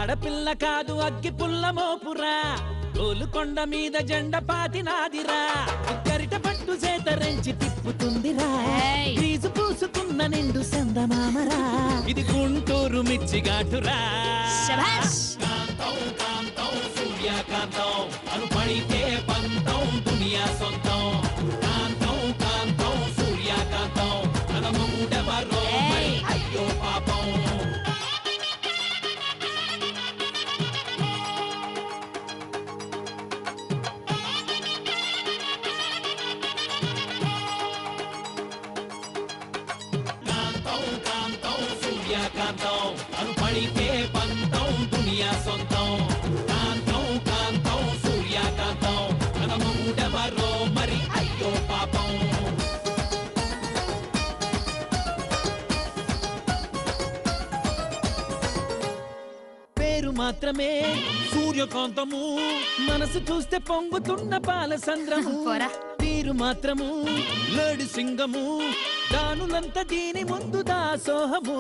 ఆడపిల్ల కాదు అగ్గి పుల్ల మోపురా, గోలుకొండ మీద జెండ పాతినాదిరా, గరిట పట్టు చేతరించి తిప్పుతుందిరా, క్రీజు పూసుకున్న నిండు సందమామరా, ఇది గుంటూరు మిర్చిఘాటురా. కాంతం కాంతం సూర్యకాంతం అను పడితే పంతం దునియా సొంతం. కాంతం కాంతం సూర్యకాంతం తన మూడెవరో మరి అయ్యో పాపం. కాంతం అను పడితే పంతం దునియా సొంతం. కాంతం కాంతం సూర్యకాంతం తన మూడెవరో మరి అయ్యో పాపం. పేరు మాత్రమే సూర్యకాంతము, మనసు చూస్తే పొంగుతున్న పాలసంద్రము. తీరు మాత్రము లేడి సింగము, దానులంతా దీని ముందు దాసోహము.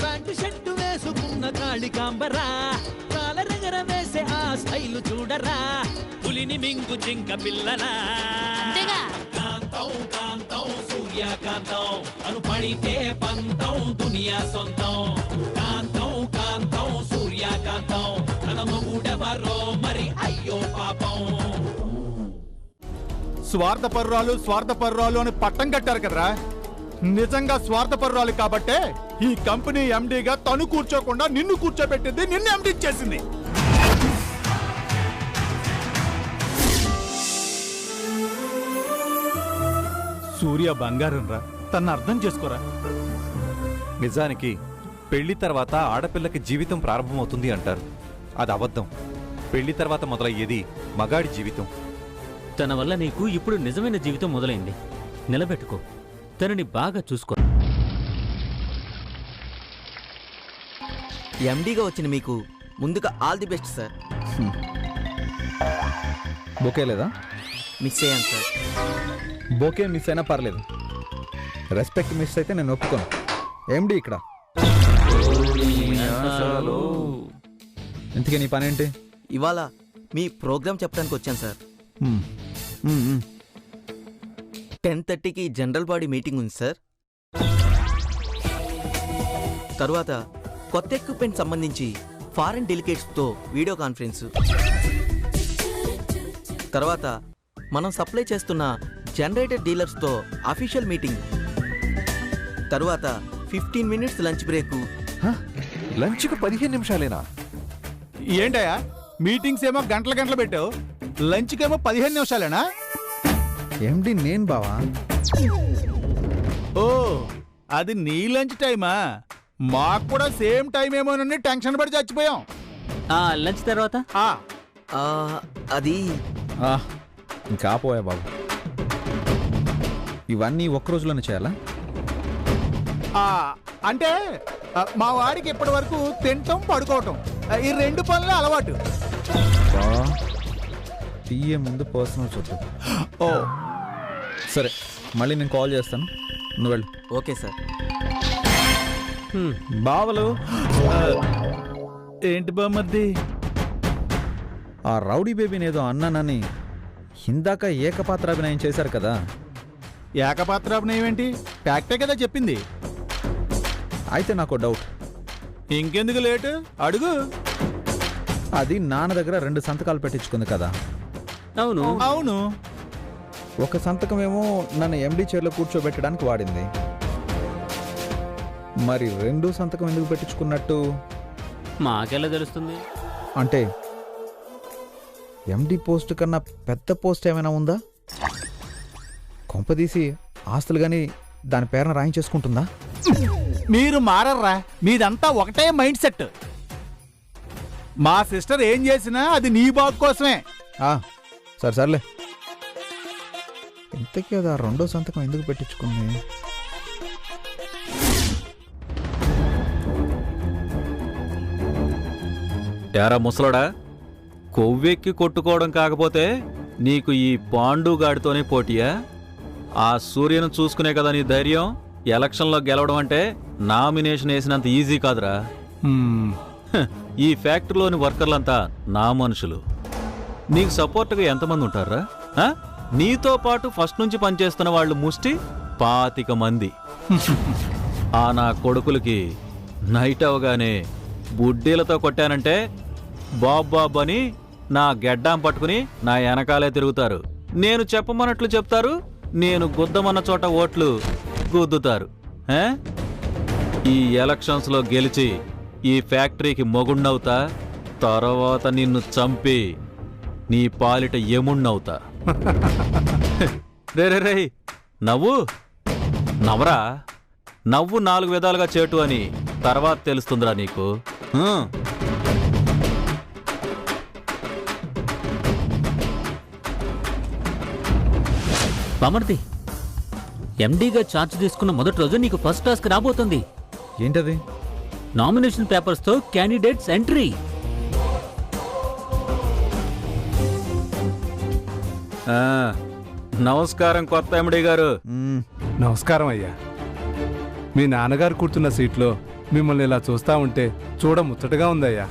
ప్యాంటు షర్టు వేసుకున్న కాళికాంబరా, కాలరెగర వేసే ఆ స్టైలు చూడరా, పులిని మింగు జింక పిల్లరా. కాంతం కాంతం సూర్యకాంతం అను పడితే పంతం దునియా సొంతం. కాంతం కాంతం సూర్యకాంతం తన మొగుడెవరో మరి అయ్యో పాపం. స్వార్థపరురాలు అని పట్టం కట్టారు కదరా, నిజంగా స్వార్థపరురాలు కాబట్టే ఈ కంపెనీ ఎండీగా తను కూర్చోకుండా నిన్ను కూర్చోబెట్టింది, నిన్ను ఎండీ చేసింది. సూర్య బంగారం రా, తను అర్థం చేసుకోరా. నిజానికి పెళ్లి తర్వాత ఆడపిల్లకి జీవితం ప్రారంభమవుతుంది అంటారు. అది అబద్ధం. పెళ్లి తర్వాత మొదలయ్యేది మగాడి జీవితం. తన వల్ల నీకు ఇప్పుడు నిజమైన జీవితం మొదలైంది. నిలబెట్టుకో, తనని బాగా చూసుకో. ఎండీగా వచ్చిన మీకు ముందుగా all the best sir. Bouquet లేదా? మిస్ అయ్యాను సార్. బొకే మిస్ అయినా పర్లేదు, రెస్పెక్ట్ మిస్ అయితే నేను ఒప్పుకోను. ఎండీ ఇక్కడ. ఇంతకీ నీ పనేంటి? ఇవాళ మీ ప్రోగ్రామ్ చెప్పడానికి వచ్చాను సార్. 10:30కి జనరల్ బాడీ మీటింగ్ ఉంది సార్. తరువాత కొత్త ఎక్విప్మెంట్ సంబంధించి ఫారెన్ డెలిగేట్స్తో వీడియో కాన్ఫరెన్స్. తర్వాత మనం సప్లై చేస్తున్న జనరేటర్ డీలర్స్తో అఫీషియల్ మీటింగ్. తరువాత 15 మినిట్స్ లంచ్ బ్రేకు. లంచ్కు 15 నిమిషాలేనా? ఏంటయ్యా మీటింగ్స్ ఏమో గంటలు పెట్టావు, లంచ్కేమో 15 నిమిషాలేనా? ఎండీ నేను బావా. ఓ, అది నీ లంచ్ టైమా? మాకు కూడా సేమ్ టైం ఏమోనని టెన్షన్ పడి చచ్చిపోయాం. లంచ్ తర్వాత అది ఇంకా పోయా బాబు, ఇవన్నీ ఒక్క రోజులోనే చేయాలా? అంటే మా వాడికి ఇప్పటి వరకు తినటం పడుకోవటం ఈ 2 పనులే అలవాటు. టీఏ ముందు పర్సనల్ చూద్దాం. ఓ సరే, మళ్ళీ నేను కాల్ చేస్తాను, నువ్వు వెళ్ళు. Okay sir. బావలు ఏంటి బామ్మర్ది? ఆ రౌడీ బేబీని ఏదో అన్నానని ఇందాక ఏకపాత్రాభినయం చేశారు కదా. ఏకపాత్రాభినయం ఏంటి? ఫ్యాక్టే కదా చెప్పింది. అయితే నాకు డౌట్. ఇంకెందుకు లేటు, అడుగు. అది నాన్న దగ్గర 2 సంతకాలు పెట్టించుకుంది కదా. అవును అవును. ఒక సంతకం ఏమో నన్ను ఎండీ చైర్లో కూర్చోబెట్టడానికి వాడింది. మరి 2 సంతకం ఎందుకు పెట్టించుకున్నట్టు? మాకెలా తెలుస్తుంది? అంటే ఎండీ పోస్ట్ కన్నా పెద్ద పోస్ట్ ఏమైనా ఉందా? కొంపదీసి ఆస్తులు కానీ దాని పేరున రాయించేసుకుంటుందా? మీరు మారర్రా, మీదంతా ఒకటే మైండ్ సెట్. మా సిస్టర్ ఏం చేసినా అది నీ బాగు కోసమే. సరే సర్లే, ఇంతకీ అది ఆ 2వ సంతకం ఎందుకు పెట్టించుకుంది? యారా ముసలోడా, కొవ్వెక్కి కొట్టుకోవడం కాకపోతే నీకు ఈ పాండుగాడితోనే పోటీయా? ఆ సూర్యను చూసుకునే కదా నీ ధైర్యం. ఎలక్షన్లో గెలవడం అంటే నామినేషన్ వేసినంత ఈజీ కాదురా. ఈ ఫ్యాక్టరీలోని వర్కర్లంతా నా మనుషులు. నీకు సపోర్ట్గా ఎంతమంది ఉంటారా? నీతో పాటు ఫస్ట్ నుంచి పనిచేస్తున్న వాళ్ళు ముష్టి 25 మంది. ఆ నా కొడుకులకి నైట్ అవగానే బుడ్డీలతో కొట్టానంటే బాబ్ అని నా గెడ్డాం పట్టుకుని నా వెనకాలే తిరుగుతారు. నేను చెప్పమన్నట్లు చెప్తారు, నేను గుద్దమన్న చోట ఓట్లు గుద్దుతారు. ఈ ఎలక్షన్స్లో గెలిచి ఈ ఫ్యాక్టరీకి మొగుణ్ణవుతా, తర్వాత నిన్ను చంపి నీ పాలిట ఎముణ్ణవుతా. రే నవ్వు నవ్వరా, నవ్వు 4 విధాలుగా చేటు అని తర్వాత తెలుస్తుందిరా నీకు. బామర్ది, ఎండీగా ఛార్జ్ తీసుకున్న మొదటి రోజు నీకు ఫస్ట్ టాస్క్ రాబోతుంది. ఏంటది? నామినేషన్ పేపర్స్తో క్యాండిడేట్స్ ఎంట్రీ. నమస్కారం కొత్త ఎండి గారు. నమస్కారం అయ్యా. మీ నాన్నగారు కూర్చున్న సీట్లో మిమ్మల్ని ఇలా చూస్తా ఉంటే చూడ ముచ్చటగా ఉందయ్యా.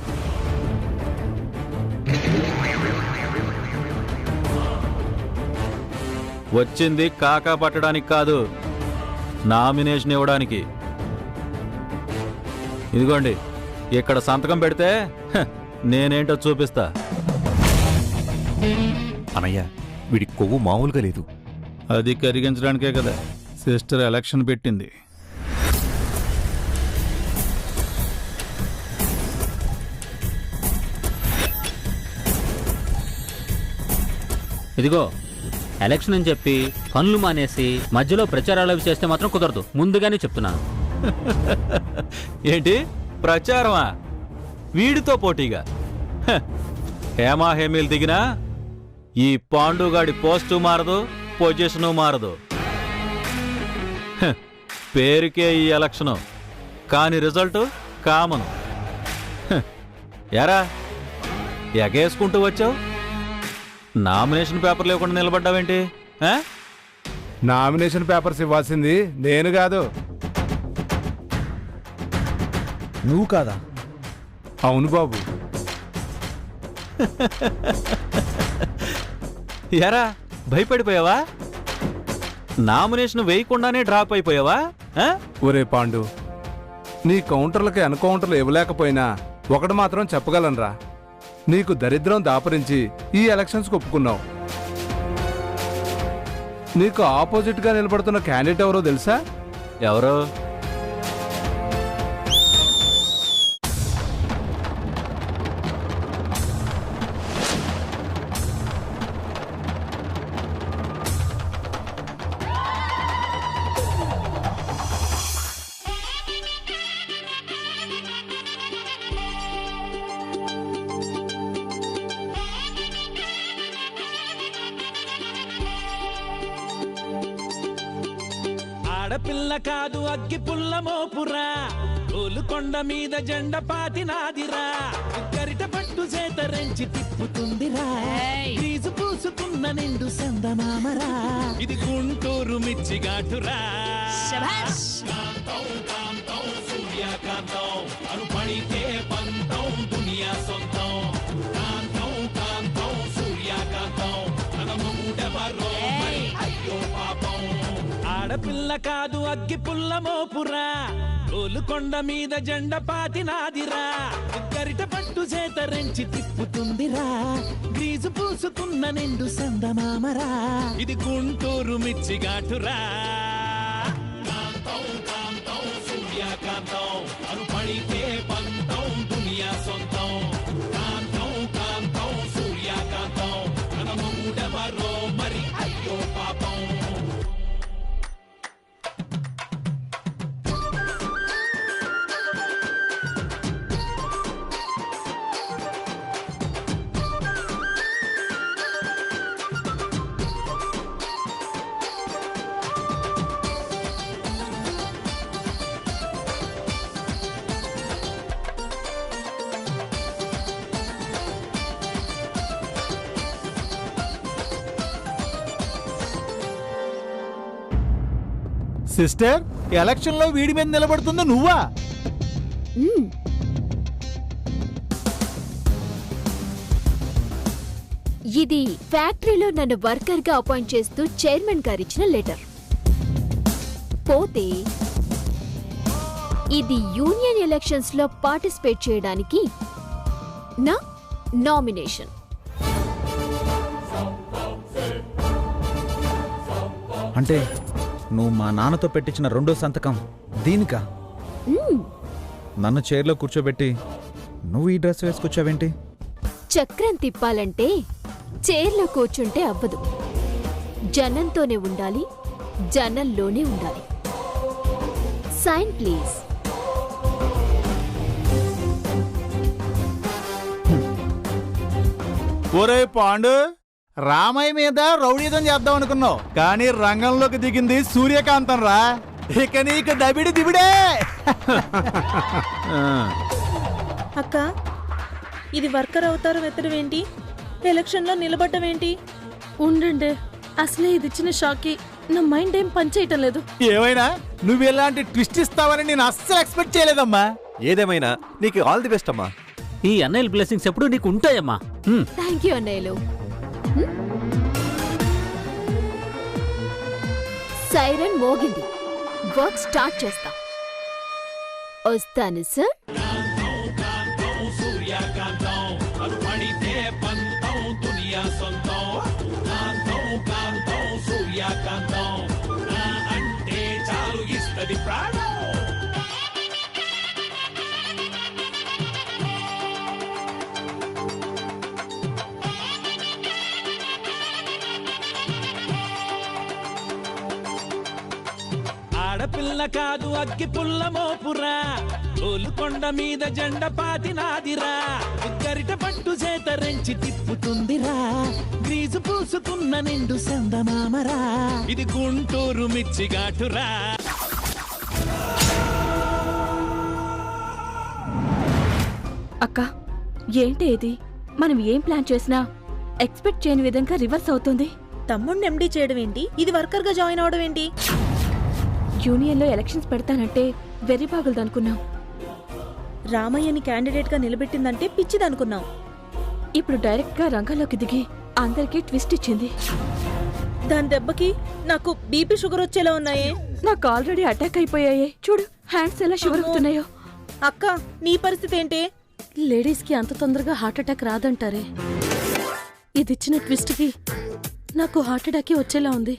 వచ్చింది కాకా పట్టడానికి కాదు, నామినేషన్ ఇవ్వడానికి. ఇదిగోండి, ఇక్కడ సంతకం పెడితే నేనేంటో చూపిస్తా. అనయ్య, వీడి కొవ్వు మామూలుగా లేదు. అది కరిగించడానికే కదా సిస్టర్ ఎలక్షన్ పెట్టింది. ఇదిగో, ఎలక్షన్ అని చెప్పి పనులు మానేసి మధ్యలో ప్రచారాలు అవి చేస్తే మాత్రం కుదరదు, ముందుగానే చెప్తున్నాను. ఏంటి ప్రచారమా? వీడితో పోటీగా హేమాహేమీలు దిగినా ఈ పాండుగాడి పోస్టు మారదు, పొజిషను మారదు. పేరుకే ఈ ఎలక్షను, కాని రిజల్ట్ కామను. ఎరా ఎగేసుకుంటూ వచ్చావు, నామినేషన్ పేపర్ లేకుండా నిలబడ్డావేంటి? నామినేషన్ పేపర్స్ ఇవ్వాల్సింది నేను కాదు. నువ్వు కాదా? అవును బాబు. ఎరా భయపడిపోయావా? Nomination వేయకుండానే drop అయిపోయావా? ఒరే పాండు, నీ కౌంటర్లకి ఎన్కౌంటర్లు ఇవ్వలేకపోయినా ఒకటి మాత్రం చెప్పగలనరా, నీకు దరిద్రం దాపరించి ఈ ఎలక్షన్స్కి ఒప్పుకున్నావు. నీకు ఆపోజిట్గా నిలబడుతున్న క్యాండిడేట్ ఎవరో తెలుసా? ఎవరు? ఆడపిల్ల కాదు అగ్గి పుల్ల మోపురా, గోలుకొండ మీద జెండ పాతినాదిరా, గరిట పట్టు చేతరించి తిప్పుతుందిరా, ఫీజు పూసుకున్న నిండు సందమామరా, ఇది గుంటూరు మిర్చిగాటురా. కాంతం కాంతం సూర్యకాంతం, అను పడితే పంతం దునియా సొంతం. కాంతం కాంతం సూర్యకాంతం, తన మూడెవరో మరి అయ్యో పాపం. ఆడపిల్ల కాదు అగ్గి పుల్ల మోపురా, గోలుకొండ మీద జెండ పాతినాదిరా, గరిట పట్టు చేతరించి తిప్పుతుందిరా, గ్రీజు పూసుకున్న నిండు సందమామరా, ఇది గుంటూరు మిర్చిగాటురా. కాంతం కాంతం సూర్యకాంతం, అను పడితే పంతం దునియా సొంతం. కాంతం కాంతం సూర్యకాంతం, తన మూడెవరో మరి అయ్యో పాపం. సిస్టర్, ఎలక్షన్ లో వీడి మీద నిలబడుతుంది నువ్వా? ఇది ఫ్యాక్టరీలో నన్ను వర్కర్గా అపాయింట్ చేస్తూ చైర్మన్ గారిచ్చిన లెటర్. పోతే ఇది యూనియన్ ఎలక్షన్స్ లో పార్టిసిపేట్ చేయడానికి నా నామినేషన్. అంటే నువ్వు మా నాన్నతో పెట్టించిన రెండో సంతకం దీనికా? నన్ను చైర్లో కూర్చోబెట్టి నువ్వు ఈ డ్రెస్ వేసుకొచ్చావేంటి? చక్రం తిప్పాలంటే చైర్లో కూర్చుంటే అవ్వదు. జనంతోనే ఉండాలి, జనంలోనే ఉండాలి. Sign please. ఒరే పాండు, రామయ్య మీద రౌడీదం చేద్దాం అనుకున్నావు, కానీ రంగంలోకి దిగింది సూర్యకాంతం రా. ఇక నీకు దబిడి దిబిడే. అక్క, ఇది వర్కర్ అవతారం ఎత్తడం ఏంటి? ఎలక్షన్లో నిలబడ్డం ఏంటి? ఉండండి, అసలే ఇది ఇచ్చిన షాక్కి నా మైండ్ ఏం పనిచేయటం లేదు. ఏమైనా నువ్వు ఇలాంటి ట్విస్ట్ ఇస్తావని నేను అస్సలు ఎక్స్పెక్ట్ చేయలేదమ్మా. ఏదేమైనా నీకు ఆల్ ది బెస్ట్ అమ్మా. ఈ అన్నయ్యల బ్లెస్సింగ్స్ ఎప్పుడు నీకు ఉంటాయమ్మా. థ్యాంక్ యూ అన్నయ్యలు. సైరన్ మోగింది, వర్క్ స్టార్ట్ చేస్తా. వస్తాను సార్. సూర్యకాంతం అను పడితే పంతం దునియా సొంతం. కాంతం కాంతం సూర్యకాంతం అంటే చాలు ఇస్తది ప్రాణం. ఆడపిల్ల కాదు అగ్గి పుల్ల మోపురా, తోలుకొండ మీద జెండ పాతినాదిరా. గరిట పట్టు చేతరెంచి తిప్పుతుందిరా, గ్రీజు పూసుకున్న నిండు సందమామరా. ఇది గుంటూరు మిర్చిఘాటురా. అక్క, ఏంటి ఇది? మనం ఏం ప్లాన్ చేసినా ఎక్స్పెక్ట్ చేయని విధంగా రివర్స్ అవుతుంది. తమ్ముడిని ఎండీ చేయడం ఏంటి? ఇది వర్కర్ గా జాయిన్ అవడం ఏంటి? యూనియన్లో ఎలక్షన్స్ పెడతానంటే వెర్రిబాగులదనుకున్నాం. రామయ్యని క్యాండిడేట్ గా నిలబెట్టిందంటే పిచ్చిదనుకున్నాం. ఇప్పుడు డైరెక్ట్ గా రంగంలోకి దిగి అందరికీ ట్విస్ట్ ఇచ్చింది. దాని దెబ్బకి నాకు బీపీ షుగర్ వచ్చేలా ఉన్నాయే. నాకు ఆల్రెడీ అటాక్ అయిపోయాయే. చూడు, హ్యాండ్స్ ఎలా షుగర్ అవుతున్నాయో. అక్క, నీ పరిస్థితి ఏంటి? లేడీస్ కి అంత తొందరగా హార్ట్ అటాక్ రాదంటారే. ఇదిచ్చిన ట్విస్ట్ కి నాకు హార్ట్ అటాక్ వచ్చేలా ఉంది.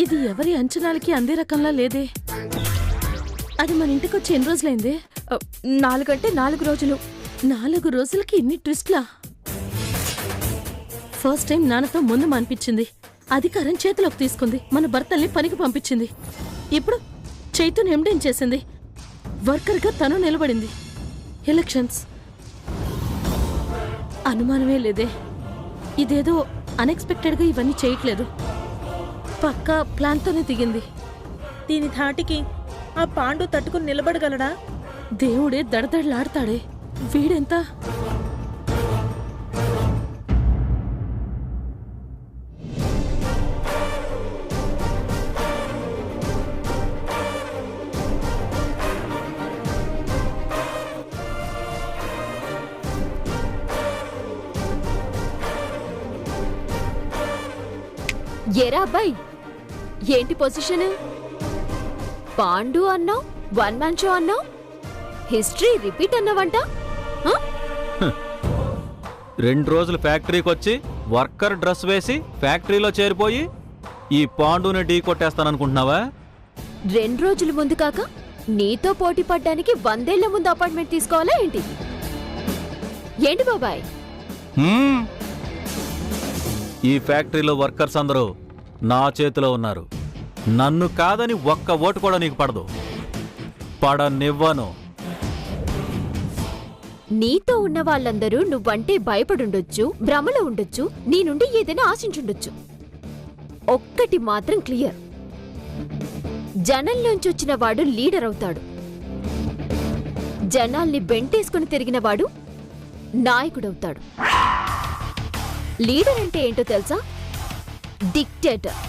ఇది ఎవరి అంచనాలకి అందే రకంలా లేదే. అది మన ఇంటికి వచ్చి ఎన్ని రోజులైంది? 4 అంటే 4 రోజులు. 4 రోజులకి ఇన్ని ట్విస్ట్లా? ఫస్ట్ టైం నాన్నతో ముందు అనిపించింది, అధికారం చేతిలోకి తీసుకుంది, మన భర్తల్ని పనికి పంపించింది. ఇప్పుడు చైతన్యం ఎండేం చేసింది, వర్కర్గా తను నిలబడింది. ఎలక్షన్స్ అనుమానమే లేదే. ఇదేదో అన్ఎక్స్పెక్టెడ్గా ఇవన్నీ చేయట్లేదు, పక్కా ప్లాన్తోనే దిగింది. దీని ధాటికి ఆ పాండు తట్టుకుని నిలబడగలడా? దేవుడే దడదడలాడతాడే. వీడెంత ఏరా అబ్బాయి, ఏంటి పొజిషన్? పాండు అన్నావు, 1 మ్యాన్ షో అన్నావు, హిస్టరీ రిపీట్ అన్నావంట. 2 రోజులు ఫ్యాక్టరీకి వచ్చి వర్కర్ డ్రెస్ వేసి ఫ్యాక్టరీలో చేరిపోయి ఈ పాండుని ఢీ కొట్టేస్తాననుకుంటున్నావా? 2 రోజుల ముందు కాక నీతో పోటీ పడ్డానికి 100 ఏళ్ల ముందు అపాయింట్మెంట్ తీసుకోవాలా ఏంటి? ఏంటి బాబాయ్? ఈ ఫ్యాక్టరీలో వర్కర్స్ అందరూ నా చేతిలో ఉన్నారు. నన్ను కాదని ఒక్క ఓటు కూడా నీకు పడదు. పడనివ్వను. నీతో ఉన్న వాళ్ళందరూ నువ్వంటే భయపడుండొచ్చు, భ్రమలో ఉండొచ్చు, నీ నుండి ఏదైనా ఆశించుండొచ్చు. ఒక్కటి మాత్రం క్లియర్, జనంలోంచొచ్చిన వాడు లీడర్ అవుతాడు. జనాల్ని బెంటేసుకుని తిరిగిన వాడు నాయకుడవుతాడు. లీడర్ అంటే ఏంటో తెలుసా? డిక్టేటర్.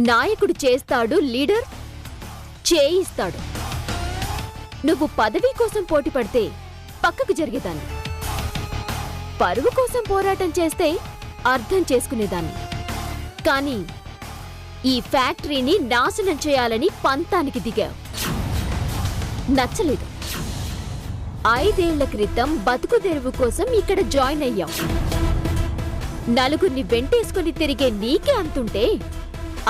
నాయకుడు చేస్తాడు, లీడర్ చేయిస్తాడు. నువ్వు పదవి కోసం పోటీ పడితే పక్కకు జరిగేదాన్ని, పరువు కోసం పోరాటం చేస్తే అర్థం చేసుకునేదాన్ని. కానీ ఈ ఫ్యాక్టరీని నాశనం చేయాలని పంతానికి దిగావు. నచ్చలేదు. 5 ఏళ్ల క్రితం బతుకు తెరువు కోసం ఇక్కడ జాయిన్ అయ్యాం. నలుగురిని వెంటేసుకుని తిరిగే నీకే అంతుంటే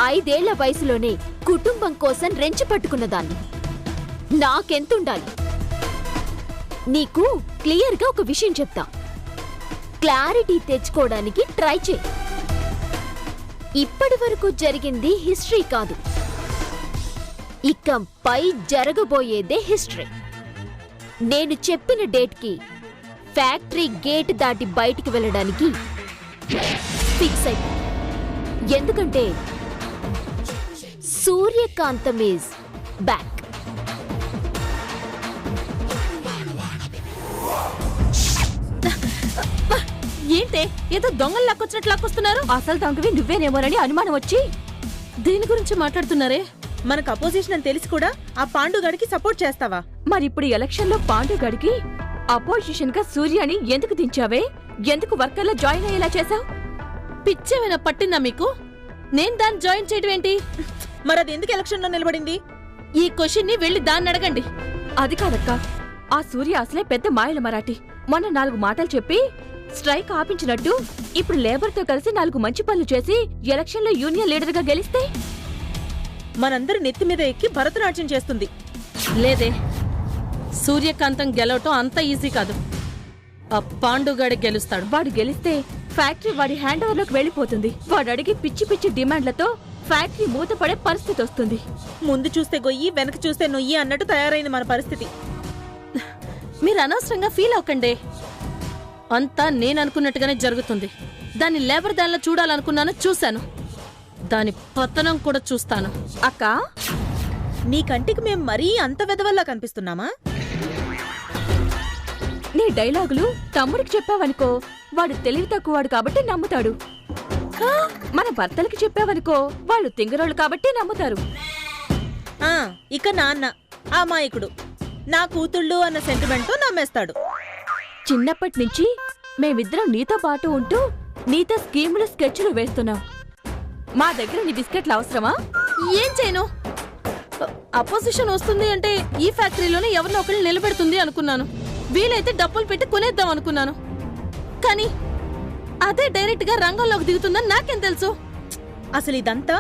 5 ఏళ్ల వయసులోనే కుటుంబం కోసం రెంచి పట్టుకున్నదాన్ని. నాకెంతుండాలి? నీకు క్లియర్గా ఒక విషయం చెప్తా. క్లారిటీ తెచ్చుకోవడానికి ట్రై చేయి. ఇప్పటి వరకు జరిగింది హిస్టరీ కాదు, ఇకపై జరగబోయేదే హిస్టరీ. నేను చెప్పిన డేట్కి ఫ్యాక్టరీ గేట్ దాటి బయటికి వెళ్ళడానికి ఫిక్స్ అయ్యి. ఎందుకంటే సూర్యకాంతం ఈజ్ బ్యాక్. ఏంటే ఏదో దొంగలు లాక్కొచ్చినట్లు లాక్కొస్తున్నారు? అసలు దొంగవి నువ్వేనేమోనని అనుమానం వచ్చి దీని గురించి మాట్లాడుతున్నారే. మనకు అపోజిషన్ అని తెలిసి కూడా ఆ పాండుగాడికి సపోర్ట్ చేస్తావా? మరిప్పుడు ఎలక్షన్ లో పాండుగాడికి అపోజిషన్ గా సూర్యాని ఎందుకు దించావే? ఎందుకు వర్కర్లో జాయిన్ అయ్యేలా చేశావు? పిచ్చేమైనా పట్టిందా మీకు? నేను దాన్ని జాయిన్ చేయడం ఏంటి? మరి అది ఎందుకు ఎలక్షన్ లో నిలబడింది? ఈ క్వశ్చన్ ని వెళ్ళి దాన్ని అడగండి. అది కాదక్క, ఆ సూర్య అసలే పెద్ద మాయల మరాఠీ. మొన్న 4 మాటలు చెప్పి స్ట్రైక్ ఆపించినట్టు ఇప్పుడు లేబర్ తో కలిసి 4 మంచి పనులు చేసి ఎలక్షన్ లో యూనియన్ లీడర్ గా గెలిస్తే మనందరి నెత్తి మీద ఎక్కి భరతనాట్యం చేస్తుంది. లేదే, సూర్యకాంతం గెలవటం అంత ఈజీ కాదు. ఆ పాండుగాడి గెలుస్తాడు. వాడు గెలిస్తే ఫ్యాక్టరీ వాడి హ్యాండ్ ఓవర్ లోకి వెళ్ళిపోతుంది. వాడు అడిగి పిచ్చి పిచ్చి డిమాండ్లతో ఫ్యాక్టరీ మూతపడే పరిస్థితి వస్తుంది. ముందు చూస్తే గొయ్యి, వెనక చూస్తే నొయ్యి అన్నట్టు తయారైంది మన పరిస్థితి. మీరు అనవసరంగా ఫీల్ అవ్వకండి. అంతా నేను అనుకున్నట్టుగానే జరుగుతుంది. దాన్ని లేబర్ దానిలో చూడాలనుకున్నాను, చూశాను. దాని పతనం కూడా చూస్తాను. అక్క, నీ కంటికి మేం మరీ అంత వెదవల్లా కనిపిస్తున్నామా? నీ డైలాగులు తమ్ముడికి చెప్పావనుకో, వాడు తెలివి తక్కువవాడు కాబట్టి నమ్ముతాడు. మన భర్తలకి చెప్పావనుకో, వాళ్ళు తింగరోళ్ళు కాబట్టి నమ్ముతారు. ఇక నాన్న అమాయకుడు, నా కూతుళ్ళు అన్న సెంటిమెంట్ తో నమ్మేస్తాడు. చిన్నప్పటి నుంచి మేమిద్దరం నీతో పాటు ఉంటూ నీతో స్కీములు స్కెచ్లు వేస్తున్నాం. మా దగ్గర నీ బిస్కెట్లు అవసరమా? ఏం చేయను? అపోజిషన్ వస్తుంది అంటే ఈ ఫ్యాక్టరీలోనే ఎవరినో ఒకళ్ళు నిలబెడుతుంది అనుకున్నాను. వీలైతే డబ్బులు పెట్టి కొనేద్దాం అనుకున్నాను. కానీ అదే డైరెక్ట్ గా రంగంలోకి దిగుతుందని నాకేం తెలుసు? అసలు ఇదంతా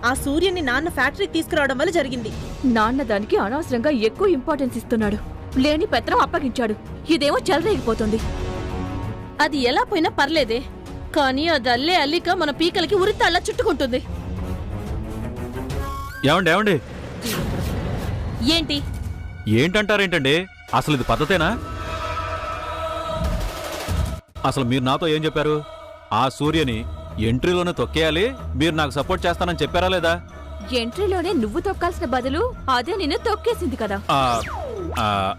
ఆ సూర్యుని నాన్న ఫ్యాక్టరీకి తీసుకురావడం వల్ల జరిగింది. నాన్న దానికి అనవసరంగా ఎక్కువ ఇంపార్టెన్స్ ఇస్తున్నాడు. లేని పత్రం అప్పగించాడు. ఇదేమో చెలరేగిపోతుంది. అది ఎలా పోయినా పర్లేదే, కానీ అది అల్లే అల్లిక మన పీకలకి ఉరితాళ్ళ చుట్టుకుంటుంది. ఏమండి ఏంటి ఏంటంటారేంటండి? అసలు ఇది పద్ధతేనా? అసలు మీరు నాతో ఏం చెప్పారు? ఆ సూర్యని ఎంట్రీలోనే తొక్కేయాలి, మీరు నాకు సపోర్ట్ చేస్తానని చెప్పారా లేదా? ఎంట్రీలోనే నువ్వు తొక్కాల్సిన బదులు అదే నిన్ను తొక్కేసింది కదా.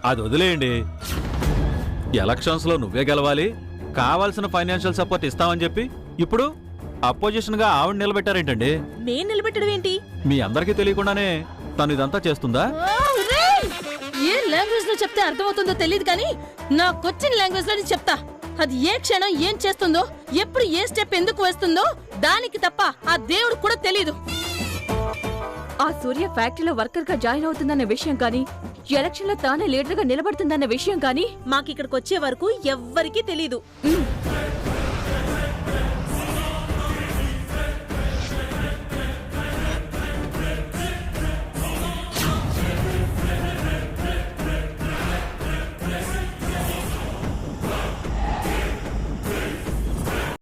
అది వదిలేయండి. ఎలక్షన్స్ లో నువ్వే గెలవాలి, కావాల్సిన ఫైనాన్షియల్ సపోర్ట్ ఇస్తామని చెప్పి ఇప్పుడు అపోజిషన్ గా ఆవిడ నిలబెట్టారేంటండి? నేను నిలబెట్టడం ఏంటి? మీ అందరికీ తెలియకుండానే తను ఇదంతా చేస్తుందా? ఏ లాంగ్వేజ్ లో చెప్తే అర్థమవుతుందో తెలియదు, కానీ నాకొచ్చిన లాంగ్వేజ్ లో చెప్తా. అది ఏ క్షణం ఏం చేస్తుందో, ఎప్పుడు ఏ స్టెప్ ఎందుకు వేస్తుందో దానికి తప్ప ఆ దేవుడు కూడా తెలీదు. ఆ సూర్య ఫ్యాక్టరీలో వర్కర్ గా జాయిన్ అవుతుందన్న విషయం కానీ, ఎలక్షన్ లో తానే లీడర్ గా నిలబడుతుందన్న విషయం కానీ మాకిక్కడికి వచ్చే వరకు ఎవ్వరికీ తెలీదు.